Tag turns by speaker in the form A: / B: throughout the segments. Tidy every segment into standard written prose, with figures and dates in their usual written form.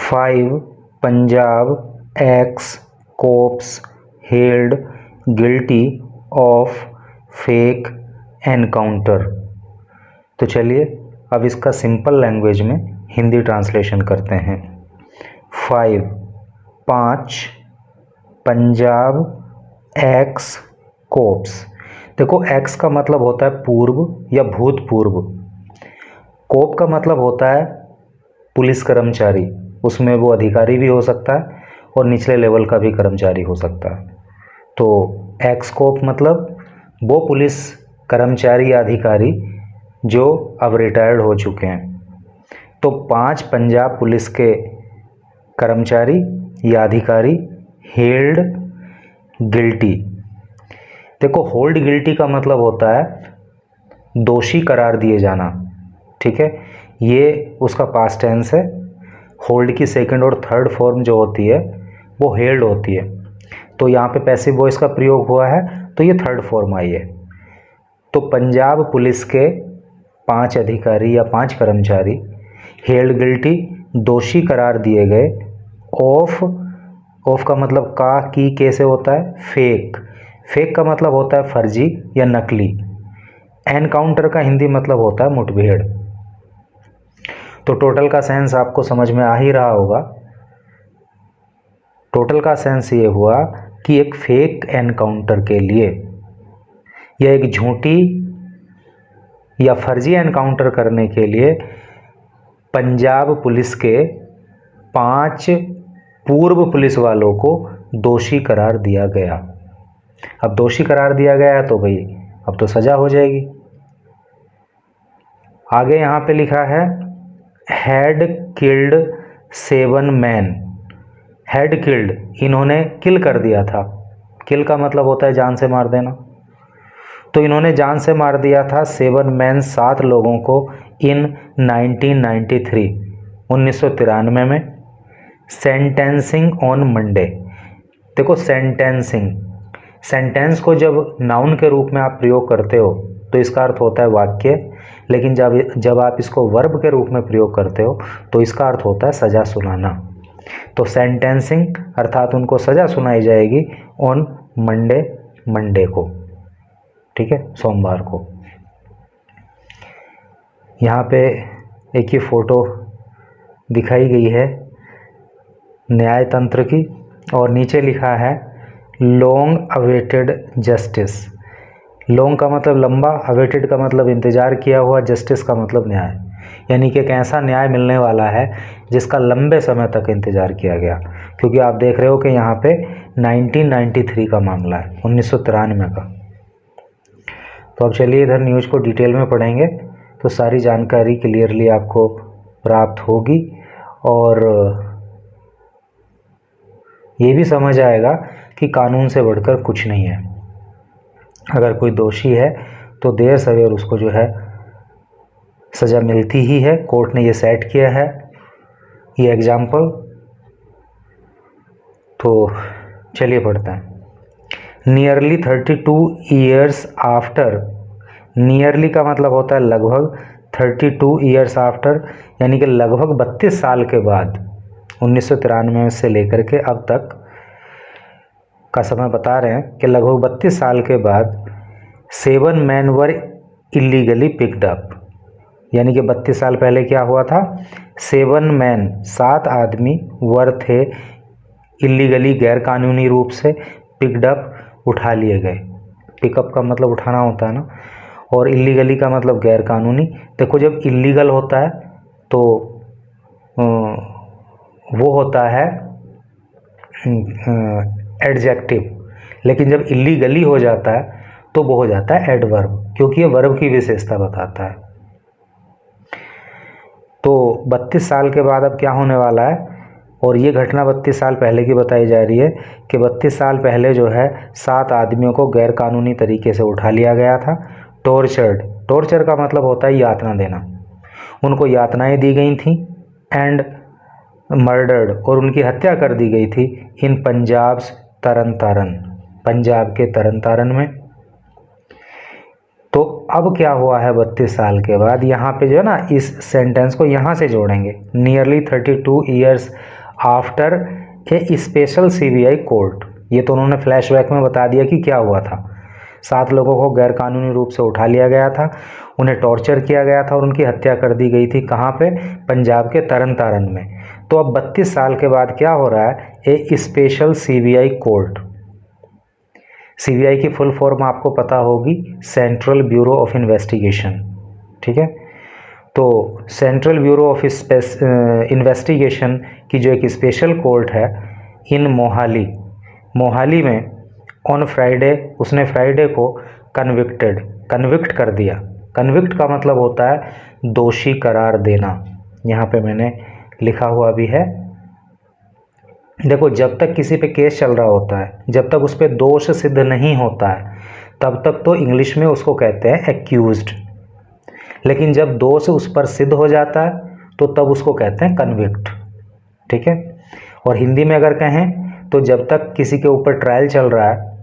A: 5 Punjab x cops held guilty of fake encounter. तो चलिए अब इसका सिंपल लैंग्वेज में हिंदी ट्रांसलेशन करते हैं। 5 पंजाब एक्स कोप्स। देखो एक्स का मतलब होता है पूर्व या भूतपूर्व, कोप का मतलब होता है पुलिस कर्मचारी, उसमें वो अधिकारी भी हो सकता है और निचले लेवल का भी कर्मचारी हो सकता है। तो एक्स कोप मतलब वो पुलिस कर्मचारी या अधिकारी जो अब रिटायर्ड हो चुके हैं। तो 5 पंजाब पुलिस के कर्मचारी या अधिकारी हेल्ड गिल्टी। देखो होल्ड गिल्टी का मतलब होता है दोषी करार दिए जाना, ठीक है, ये उसका पास्ट टेंस है। होल्ड की सेकंड और थर्ड फॉर्म जो होती है वो हेल्ड होती है। तो यहाँ पे पैसिव वॉइस का प्रयोग हुआ है तो ये थर्ड फॉर्म आई है। तो पंजाब पुलिस के 5 अधिकारी या 5 कर्मचारी हेल्ड गिल्टी दोषी करार दिए गए ऑफ का मतलब का की कैसे होता है फेक, फेक का मतलब होता है फर्जी या नकली। एनकाउंटर का हिंदी मतलब होता है मुठभेड़। तो टोटल का सेंस आपको समझ में आ ही रहा होगा। टोटल का सेंस ये हुआ कि एक फेक एनकाउंटर के लिए या एक झूठी या फर्जी एनकाउंटर करने के लिए पंजाब पुलिस के 5 पूर्व पुलिस वालों को दोषी करार दिया गया। अब दोषी करार दिया गया है तो भाई अब तो सजा हो जाएगी। आगे यहाँ पे लिखा है had killed 7 man. Had killed, इन्होंने किल कर दिया था। किल का मतलब होता है जान से मार देना। तो इन्होंने जान से मार दिया था 7 मैन 7 लोगों को इन 1993 1993 में सेंटेंसिंग ऑन मंडे। देखो सेंटेंसिंग, सेंटेंस को जब नाउन के रूप में आप प्रयोग करते हो तो इसका अर्थ होता है वाक्य, लेकिन जब आप इसको वर्ब के रूप में प्रयोग करते हो तो इसका अर्थ होता है सज़ा सुनाना। तो सेंटेंसिंग अर्थात उनको सज़ा सुनाई जाएगी ऑन मंडे, मंडे को, ठीक है, सोमवार को। यहाँ पे एक ही फोटो दिखाई गई है न्याय तंत्र की और नीचे लिखा है लॉन्ग अवेटेड जस्टिस। लॉन्ग का मतलब लंबा, अवेटेड का मतलब इंतज़ार किया हुआ, जस्टिस का मतलब न्याय, यानी कि एक ऐसा न्याय मिलने वाला है जिसका लंबे समय तक इंतज़ार किया गया। क्योंकि आप देख रहे हो कि यहाँ पे 1993 का मामला है, 1993 का। तो अब चलिए इधर न्यूज़ को डिटेल में पढ़ेंगे तो सारी जानकारी क्लियरली आपको प्राप्त होगी और ये भी समझ आएगा कि कानून से बढ़कर कुछ नहीं है। अगर कोई दोषी है तो देर सवेर उसको जो है सज़ा मिलती ही है। कोर्ट ने ये सेट किया है, ये एग्जाम्पल। तो चलिए पढ़ते हैं। नियरली 32 ईयर्स आफ्टर, नियरली का मतलब होता है लगभग, 32 ईयर्स आफ्टर यानी कि लगभग 32 साल के बाद, 1993 से लेकर के अब तक का समय बता रहे हैं कि लगभग 32 साल के बाद 7 मैन वर इलीगली पिक्ड अप, यानी कि 32 साल पहले क्या हुआ था, 7 मैन 7 आदमी वर थे इलीगली गैर कानूनी रूप से पिक्ड अप उठा लिए गए। पिकअप का मतलब उठाना होता है ना, और इलीगली का मतलब गैर कानूनी। देखो जब इलीगल होता है तो वो होता है एडजेक्टिव, लेकिन जब इलीगली हो जाता है तो वो हो जाता है एडवर्ब, क्योंकि ये वर्ब की विशेषता बताता है। तो 32 साल के बाद अब क्या होने वाला है, और ये घटना 32 साल पहले की बताई जा रही है कि 32 साल पहले जो है 7 आदमियों को गैर कानूनी तरीके से उठा लिया गया था। टॉर्चर्ड, टॉर्चर का मतलब होता है यातना देना, उनको यातनाएं दी गई थी। एंड मर्डर्ड, और उनकी हत्या कर दी गई थी इन पंजाब तरन तारन, पंजाब के तरन तारन में। तो अब क्या हुआ है 32 साल के बाद, यहाँ पे जो है ना इस सेंटेंस को यहाँ से जोड़ेंगे। Nearly 32 years after a special CBI court. ये तो उन्होंने फ्लैशबैक में बता दिया कि क्या हुआ था। 7 लोगों को गैरकानूनी रूप से उठा लिया गया था, उन्हें टॉर्चर किया गया था और उनकी हत्या कर दी गई थी। कहाँ पे? पंजाब के तरन तारण में। तो अब 32 साल के बाद क्या हो रहा है? ए स्पेशल सीबीआई कोर्ट। सीबीआई की फुल फॉर्म आपको पता होगी, सेंट्रल ब्यूरो ऑफ इन्वेस्टिगेशन। ठीक है, तो सेंट्रल ब्यूरो ऑफ इन्वेस्टिगेशन की जो एक स्पेशल कोर्ट है इन मोहाली में ऑन फ्राइडे, उसने फ्राइडे को कन्विक्ट कर दिया। कन्विक्ट का मतलब होता है दोषी करार देना। यहाँ पे मैंने लिखा हुआ भी है। देखो, जब तक किसी पे केस चल रहा होता है, जब तक उस पर दोष सिद्ध नहीं होता है, तब तक तो इंग्लिश में उसको कहते हैं एक्यूज्ड। लेकिन जब दोष उस पर सिद्ध हो जाता है तो तब उसको कहते हैं कन्विक्ट। ठीक है, और हिंदी में अगर कहें तो जब तक किसी के ऊपर ट्रायल चल रहा है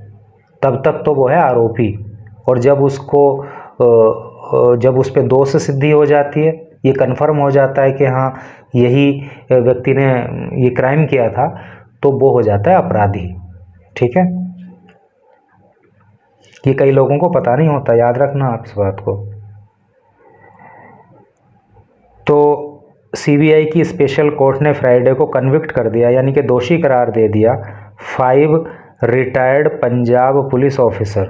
A: तब तक तो वो है आरोपी, और जब उस पर दोष सिद्धि हो जाती है, ये कन्फर्म हो जाता है कि हाँ यही व्यक्ति ने ये क्राइम किया था, तो वो हो जाता है अपराधी। ठीक है, ये कई लोगों को पता नहीं होता, याद रखना आप इस बात को। तो सीबीआई की स्पेशल कोर्ट ने फ्राइडे को कन्विक्ट कर दिया, यानी कि दोषी करार दे दिया 5 retired Punjab police officer,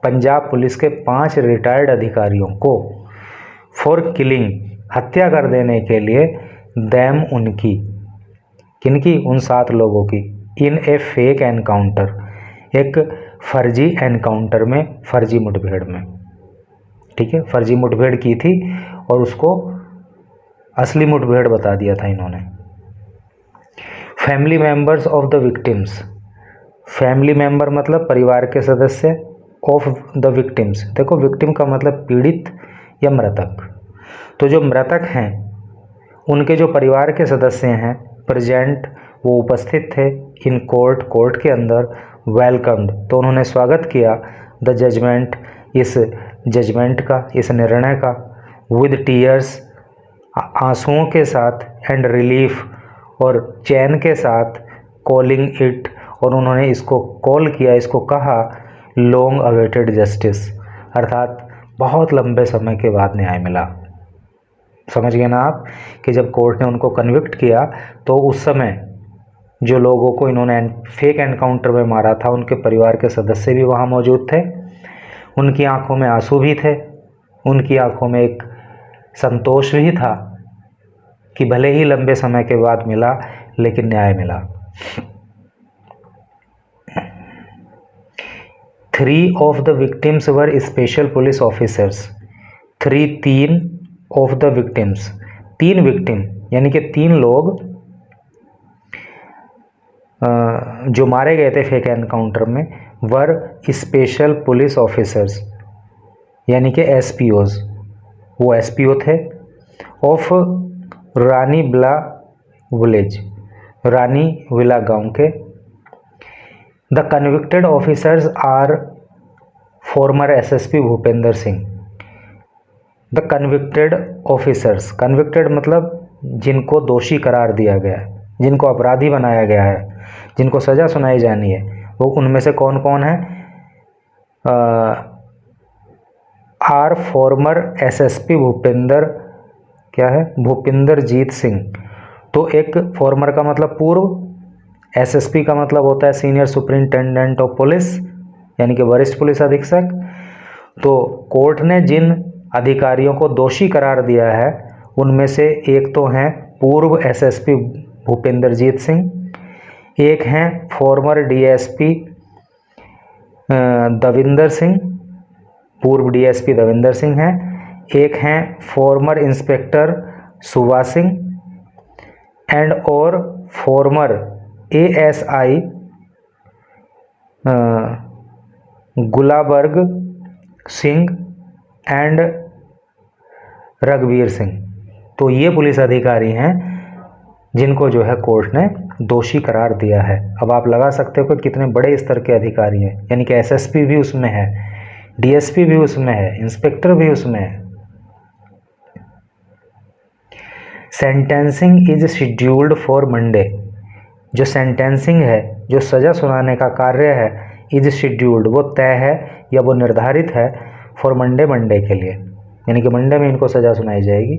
A: Punjab police के 5 रिटायर्ड अधिकारियों को, फॉर किलिंग, हत्या कर देने के लिए, दैम, उनकी, किनकी? उन 7 लोगों की, इन ए फेक एनकाउंटर, एक फर्जी एनकाउंटर में, फर्जी मुठभेड़ में। ठीक है, फर्जी मुठभेड़ की थी और उसको असली मुठभेड़ बता दिया था इन्होंने। Family members of the victims, family member मतलब परिवार के सदस्य, ऑफ द विक्टिम्स, देखो विक्टिम का मतलब पीड़ित या मृतक। तो जो मृतक हैं उनके जो परिवार के सदस्य हैं प्रेजेंट, वो उपस्थित थे इन कोर्ट के अंदर, वेलकम्ड, तो उन्होंने स्वागत किया द जजमेंट, इस जजमेंट का, इस निर्णय का, विद टीयर्स, आंसुओं के साथ, एंड रिलीफ, और चैन के साथ, कॉलिंग इट, और उन्होंने इसको कॉल किया, इसको कहा लॉन्ग अवेटेड जस्टिस, अर्थात बहुत लंबे समय के बाद न्याय मिला। समझ गए ना आप कि जब कोर्ट ने उनको कन्विक्ट किया तो उस समय जो लोगों को इन्होंने फेक एनकाउंटर में मारा था उनके परिवार के सदस्य भी वहाँ मौजूद थे, उनकी आंखों में आंसू भी थे, उनकी आंखों में एक संतोष भी था कि भले ही लंबे समय के बाद मिला लेकिन न्याय मिला। 3 of the victims were special police officers। 3 of the victims, 3 victim यानी कि 3 लोग जो मारे गए थे फेक एनकाउंटर में, वर स्पेशल पुलिस ऑफिसर्स यानी कि एसपीओज, वो एसपीओ थे, ऑफ रानी बिला विलेज, रानी विला गांव के। The convicted officers are former SSP Bhupendra Singh. The convicted officers, convicted मतलब जिनको दोषी करार दिया गया है, जिनको अपराधी बनाया गया है, जिनको सज़ा सुनाई जानी है, वो उनमें से कौन कौन है? आर फॉर्मर एसएसपी भूपेंद्र, क्या है? भूपिंदरजीत सिंह। तो एक फॉर्मर का मतलब पूर्व, एसएसपी का मतलब होता है सीनियर सुपरिंटेंडेंट ऑफ पुलिस यानी कि वरिष्ठ पुलिस अधीक्षक। तो कोर्ट ने जिन अधिकारियों को दोषी करार दिया है उनमें से एक तो हैं पूर्व एसएसपी भूपिंदरजीत सिंह, एक हैं फॉर्मर डीएसपी दविंदर सिंह, पूर्व डीएसपी दविंदर सिंह हैं, एक हैं फॉर्मर इंस्पेक्टर सुवा सिंह, एंड और फॉर्मर एएसआई गुलाबर्ग सिंह एंड रघुवीर सिंह। तो ये पुलिस अधिकारी हैं जिनको जो है कोर्ट ने दोषी करार दिया है। अब आप लगा सकते हो कि कितने बड़े स्तर के अधिकारी हैं, यानी कि एसएसपी भी उसमें है, डीएसपी भी उसमें है, इंस्पेक्टर भी उसमें है। Sentencing is scheduled for Monday, जो सेंटेंसिंग है, जो सज़ा सुनाने का कार्य है, इज शेड्यूल्ड, वो तय है या वो निर्धारित है फॉर मंडे के लिए, यानी कि मंडे में इनको सज़ा सुनाई जाएगी।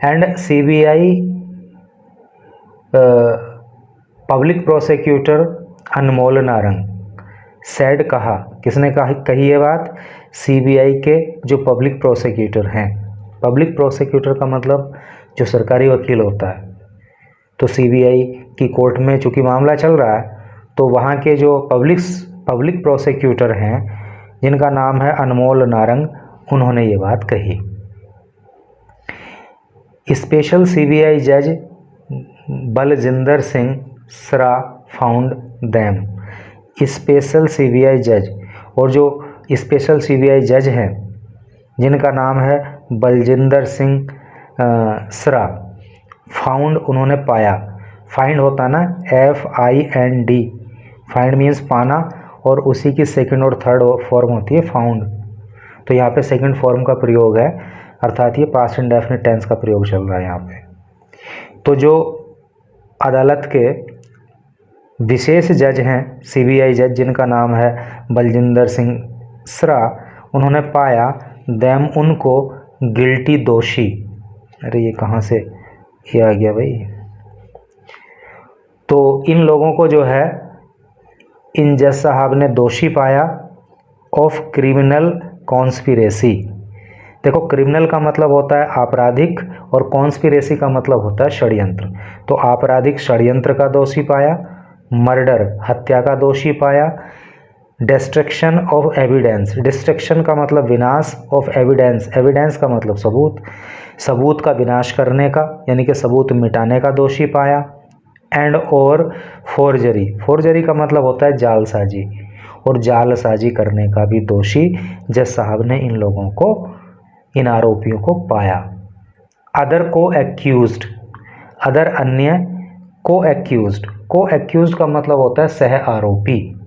A: And CBI public prosecutor Anmol Narang sad, कहा, किसने कही ये बात? CBI के जो पब्लिक प्रोसिक्यूटर हैं। पब्लिक प्रोसिक्यूटर का मतलब जो सरकारी वकील होता है। तो CBI की कोर्ट में चूँकि मामला चल रहा है, तो वहाँ के जो पब्लिक प्रोसिक्यूटर हैं, जिनका नाम है अनमोल नारंग, उन्होंने ये बात कही। स्पेशल CBI जज बलजिंदर सिंह सरा फाउंड दैम। स्पेशल CBI जज, और जो स्पेशल CBI जज हैं जिनका नाम है बलजिंदर सिंह सरा, फाउंड, उन्होंने पाया। फाइंड होता ना, FIND, फाइंड मीन्स पाना, और उसी की सेकंड और थर्ड फॉर्म होती है फाउंड। तो यहाँ पे सेकंड फॉर्म का प्रयोग है, अर्थात ये पास्ट इंडेफिनिट टेंस का प्रयोग चल रहा है यहाँ पे। तो जो अदालत के विशेष जज हैं, CBI जज, जिनका नाम है बलजिंदर सिंह सरा, उन्होंने पाया दैम, उनको, गिल्टी, दोषी। अरे ये कहाँ से ये आ गया भाई? तो इन लोगों को जो है इन जज साहब ने दोषी पाया ऑफ क्रिमिनल कॉन्स्पिरेसी। देखो, क्रिमिनल का मतलब होता है आपराधिक और कॉन्स्पिरेसी का मतलब होता है षड्यंत्र। तो आपराधिक षड्यंत्र का दोषी पाया, मर्डर, हत्या का दोषी पाया, डिस्ट्रक्शन ऑफ एविडेंस, डिस्ट्रक्शन का मतलब विनाश, ऑफ एविडेंस, एविडेंस का मतलब सबूत, सबूत का विनाश करने का, यानी कि सबूत मिटाने का दोषी पाया, एंड और फोर्जरी, फोर्जरी का मतलब होता है जालसाजी, और जालसाजी करने का भी दोषी जज साहब ने इन लोगों को, इन आरोपियों को पाया। अदर को एक्यूज्ड, अदर अन्य, को एक्यूज्ड, को एक्यूज्ड का मतलब होता है सह आरोपी,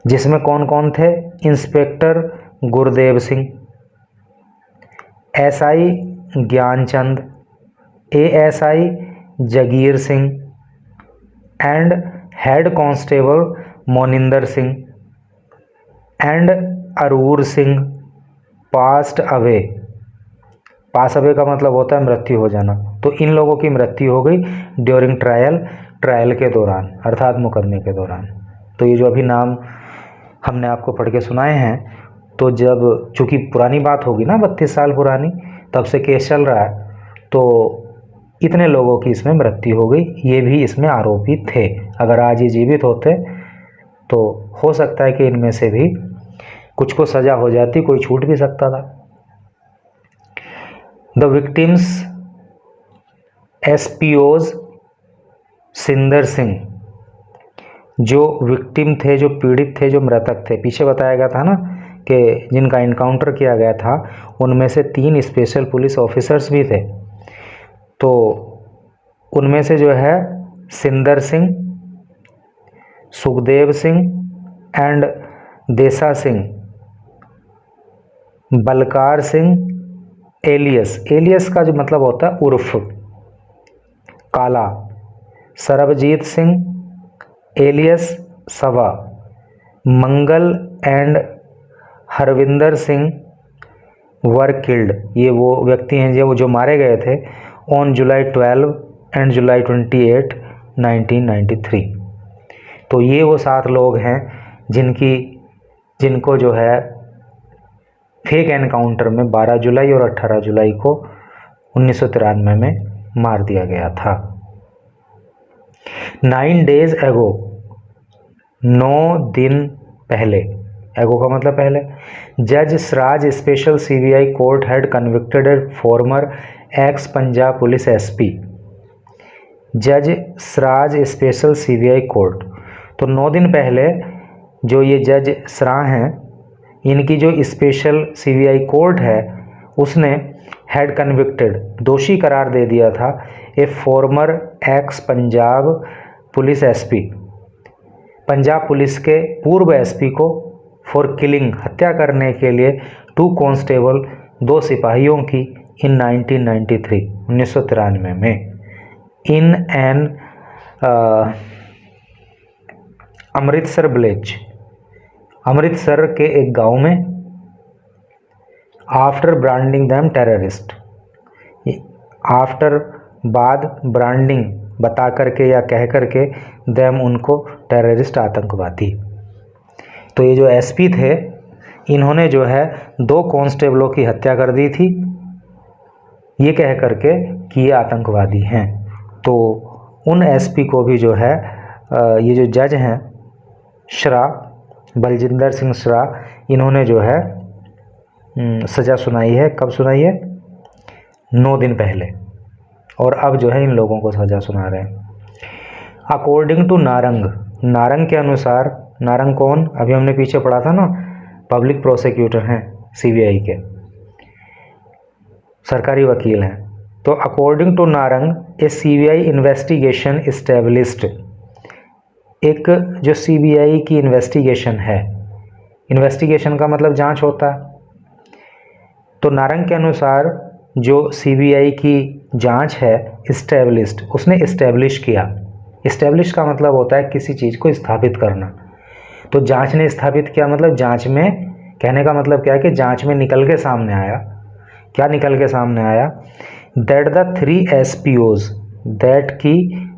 A: जिसमें कौन कौन थे? Inspector Gurdev Singh, SI Gyanchand, ASI Jagir Singh, and head constable Moninder Singh, and Aroor Singh passed away. Pass away का मतलब होता है मृत्यु हो जाना। तो इन लोगों की मृत्यु हो गई ड्यूरिंग ट्रायल, ट्रायल के दौरान, अर्थात मुकदमे के दौरान। तो ये जो अभी नाम हमने आपको पढ़ के सुनाए हैं, तो जब चूँकि पुरानी बात होगी ना, 32 साल पुरानी, तब से केस चल रहा है, तो इतने लोगों की इसमें मृत्यु हो गई। ये भी इसमें आरोपी थे। अगर आज ये जीवित होते तो हो सकता है कि इनमें से भी कुछ को सज़ा हो जाती, कोई छूट भी सकता था। द विक्टिम्स SPOs सिंदर सिंह, जो विक्टिम थे, जो पीड़ित थे, जो मृतक थे, पीछे बताया गया था ना कि जिनका इनकाउंटर किया गया था, उनमें से 3 स्पेशल पुलिस ऑफिसर्स भी थे। तो उनमें से जो है सिंदर सिंह, सुखदेव सिंह एंड देसा सिंह, बलकार सिंह, एलियस, एलियस का जो मतलब होता है उर्फ, काला, Sarabjit Singh, alias Sava, Mangal and Harvinder Singh were killed. ये वो व्यक्ति हैं जो मारे गए थे ऑन जुलाई 12 एंड जुलाई 28, 1993। तो ये वो 7 लोग हैं जिनको जो है फेक एनकाउंटर में 12 जुलाई और 18 जुलाई को 1993 में मार दिया गया था। 9 days एगो, 9 दिन पहले, एगो का मतलब पहले, जज Saraj special CBI court had convicted a former ex Punjab police SP। जज सराज स्पेशल CBI कोर्ट, तो 9 दिन पहले जो ये जज सरा हैं, इनकी जो स्पेशल CBI कोर्ट है, उसने हैड कन्विक्टेड, दोषी करार दे दिया था, ए former ex Punjab police SP, Punjab police के पूर्व SP को, फॉर किलिंग, हत्या करने के लिए, 2 कांस्टेबल, 2 सिपाहियों की, इन 1993 में, in an Amritsar village, Amritsar के एक गांव में after branding them terrorist, after बाद ब्रांडिंग बता करके या कह करके दैम उनको टेररिस्ट आतंकवादी। तो ये जो एसपी थे इन्होंने जो है 2 कांस्टेबलों की हत्या कर दी थी ये कह करके कि ये आतंकवादी हैं। तो उन एसपी को भी जो है ये जो जज हैं श्रा, बलजिंदर सिंह श्रा, इन्होंने जो है सज़ा सुनाई है। कब सुनाई है? 9 दिन पहले। और अब जो है इन लोगों को सज़ा सुना रहे हैं। अकॉर्डिंग टू नारंग, नारंग के अनुसार, नारंग कौन? अभी हमने पीछे पढ़ा था ना, पब्लिक प्रोसिक्यूटर हैं सीबीआई के, सरकारी वकील हैं। तो according to Narang a CBI investigation established, एक जो सीबीआई की इन्वेस्टिगेशन है, इन्वेस्टिगेशन का मतलब जांच होता है, तो नारंग के अनुसार जो सीबीआई की जांच है इस्टेब्लिश्ड, उसने इस्टेब्लिश किया। इस्टेब्लिश का मतलब होता है किसी चीज़ को स्थापित करना। तो जांच ने स्थापित किया मतलब जांच में, कहने का मतलब क्या है कि जांच में निकल के सामने आया। क्या निकल के सामने आया? दैट द 3 एसपीओज, दैट की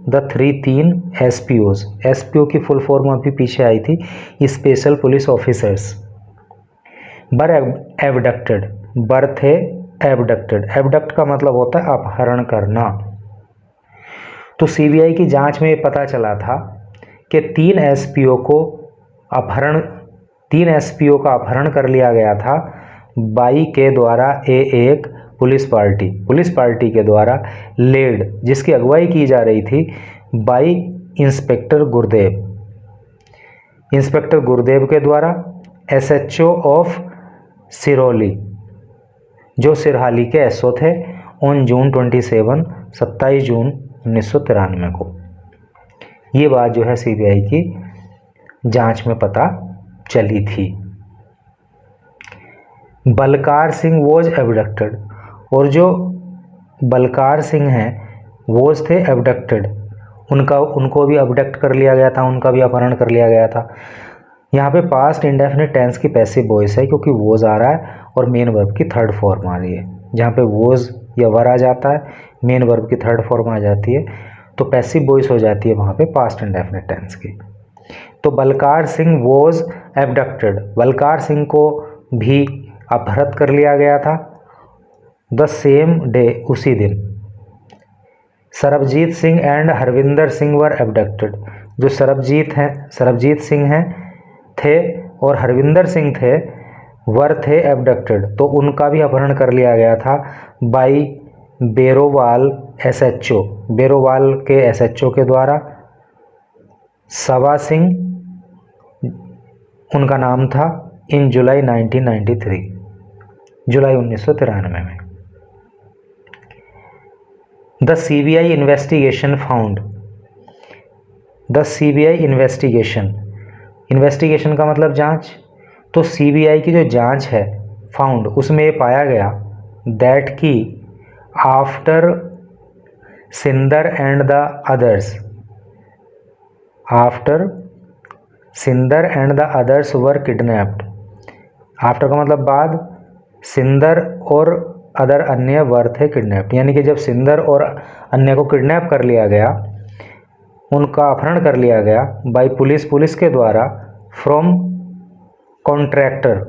A: द 3 एसपीओज, एसपीओ की फुल फॉर्म अभी पीछे आई थी, स्पेशल पुलिस ऑफिसर्स, बर एबडक्टेड, बर थे एबडक्टेड, एबडक्ट का मतलब होता है अपहरण करना। तो सीबीआई की जांच में ये पता चला था कि 3 एसपीओ को अपहरण, 3 एसपीओ का अपहरण कर लिया गया था बाई के द्वारा, एक पुलिस पार्टी के द्वारा, लेड, जिसकी अगुवाई की जा रही थी by inspector Gurdev, inspector Gurdev के द्वारा, एसएचओ ऑफ सिरोली, जो सिरहाली के एसओ थे, ऑन जून 27, 27 जून 1993 को। ये बात जो है सीबीआई की जांच में पता चली थी। बलकार सिंह वॉज एबडक्टेड, और जो बलकार सिंह हैं वो थे एबडक्टेड, उनको भी अबडक्ट कर लिया गया था, उनका भी अपहरण कर लिया गया था। यहाँ पे पास्ट इंडेफिनिट टेंस की पैसिव वॉइस है क्योंकि वॉज आ रहा है और मेन वर्ब की थर्ड फॉर्म आ रही है। जहाँ पे वॉज या वर आ जाता है, मेन वर्ब की थर्ड फॉर्म आ जाती है, तो पैसिव वॉइस हो जाती है वहाँ पे पास्ट इंडेफिनिट टेंस की। तो बलकार सिंह वॉज एबडक्टेड, बलकार सिंह को भी अपहृत कर लिया गया था। द सेम डे, उसी दिन। Sarabjit Singh and Harvinder Singh were abducted, जो सरबजीत सिंह हैं थे और हरविंदर सिंह थे, वर थे एबडक्टेड, तो उनका भी अपहरण कर लिया गया था बाई बेरोवाल एसएचओ, बेरोवाल के एसएचओ के द्वारा। सवा सिंह उनका नाम था, इन जुलाई 1993, जुलाई 1993 में। The CBI investigation found, the CBI investigation का मतलब जांच। तो सीबीआई की जो जांच है फाउंड, उसमें ये पाया गया दैट की after Sinder and the others, after Sinder and the others were kidnapped, after का मतलब बाद, सिंदर और अदर अन्य वर थे किडनैप्ड, यानी कि जब सिंदर और अन्य को किडनैप कर लिया गया, उनका अपहरण कर लिया गया बाई पुलिस के द्वारा, from contractor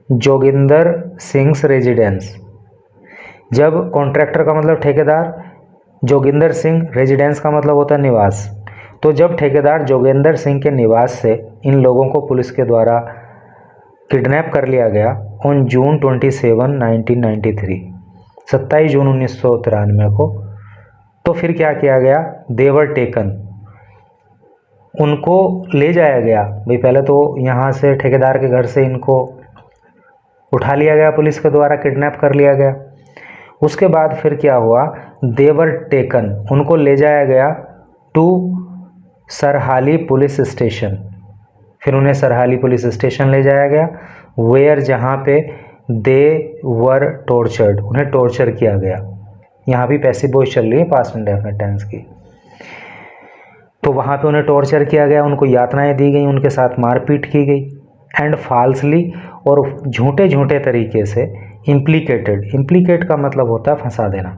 A: Joginder Singh residence. जब कॉन्ट्रैक्टर का मतलब ठेकेदार, जोगिंदर सिंह, रेजिडेंस का मतलब होता है निवास, तो जब ठेकेदार जोगिंदर सिंह के निवास से इन लोगों को पुलिस के द्वारा किडनैप कर लिया गया ऑन जून 27, 1993, 27 जून 1993 को, तो फिर क्या किया गया? देवर टेकन, उनको ले जाया गया। भाई पहले तो यहाँ से ठेकेदार के घर से इनको उठा लिया गया पुलिस के द्वारा, किडनैप कर लिया गया। उसके बाद फिर क्या हुआ? देवर टेकन, उनको ले जाया गया टू सरहाली पुलिस स्टेशन, फिर उन्हें सरहाली पुलिस स्टेशन ले जाया गया, वेयर, जहाँ पे दे वर टॉर्चर्ड, उन्हें टॉर्चर किया गया। यहाँ भी पैसिव वॉइस चल रही है पास्ट इंडेफिनिट टेंस की। तो वहाँ पे उन्हें टॉर्चर किया गया, उनको यातनाएं दी गई, उनके साथ मारपीट की गई। एंड फाल्सली और झूठे झूठे तरीके से इम्प्लीकेटेड, इम्प्लीकेट का मतलब होता है फंसा देना,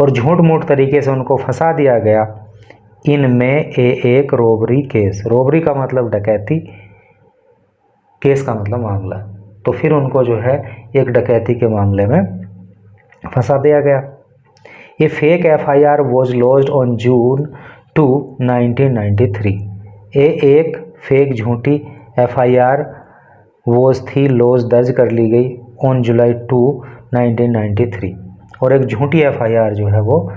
A: और झूठ मूठ तरीके से उनको फंसा दिया गया इनमें एक रोबरी केस। रोबरी का मतलब डकैती, केस का मतलब मामला। तो फिर उनको जो है एक डकैती के मामले में फंसा दिया गया। ये fake FIR was launched on June 2, 1993। ये एक फेक झूठी FIR वॉज थी, लॉज दर्ज कर ली गई ऑन जुलाई 2, 1993। और एक झूठी FIR जो है वो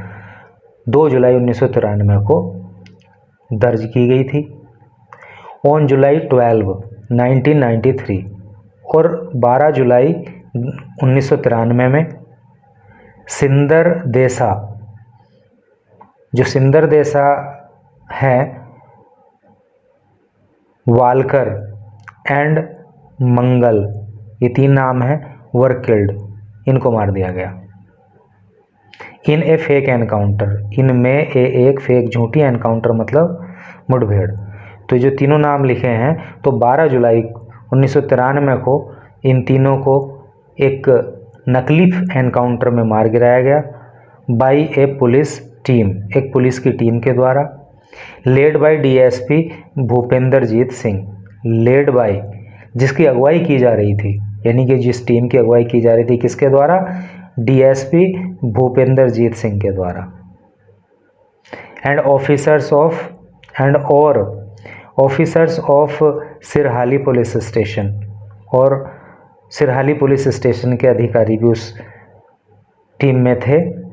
A: 2 जुलाई 1993 को दर्ज की गई थी। ऑन जुलाई 12, 1993 और 12 जुलाई 1993 में सिंदर देसा, जो सिंदर देसा है, वालकर एंड मंगल, ये 3 नाम हैं, वर किल्ड, इनको मार दिया गया इन ए फेक एनकाउंटर। इनमें एक फेक झूठी एनकाउंटर मतलब मुठभेड़। तो जो तीनों नाम लिखे हैं, तो 12 जुलाई 1993 को इन तीनों को एक नकली एनकाउंटर में मार गिराया गया बाई ए पुलिस टीम, एक पुलिस की टीम के द्वारा, led by DSP Bhupendrajit Singh, led by, जिसकी अगुवाई की जा रही थी, यानी कि जिस टीम की अगुवाई की जा रही थी किसके द्वारा, DSP भूपेंद्रजीत सिंह के द्वारा। And officers of Sirhali police station, और सिरहाली पुलिस स्टेशन के अधिकारी भी उस टीम में थे।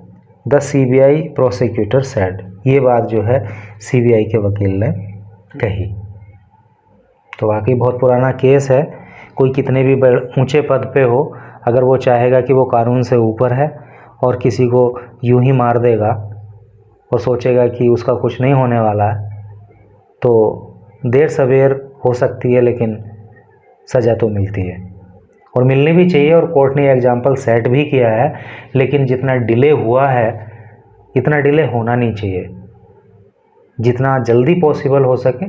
A: द CBI प्रोसिक्यूटर सेड, ये बात जो है CBI के वकील ने कही। तो वाकई बहुत पुराना केस है। कोई कितने भी ऊंचे पद पे हो, अगर वो चाहेगा कि वो कानून से ऊपर है और किसी को यूं ही मार देगा और सोचेगा कि उसका कुछ नहीं होने वाला है, तो देर सवेर हो सकती है, लेकिन सज़ा तो मिलती है और मिलनी भी चाहिए। और कोर्ट ने एग्जाम्पल सेट भी किया है, लेकिन जितना डिले हुआ है इतना डिले होना नहीं चाहिए। जितना जल्दी पॉसिबल हो सके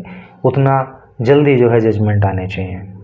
A: उतना जल्दी जो है जजमेंट आने चाहिए।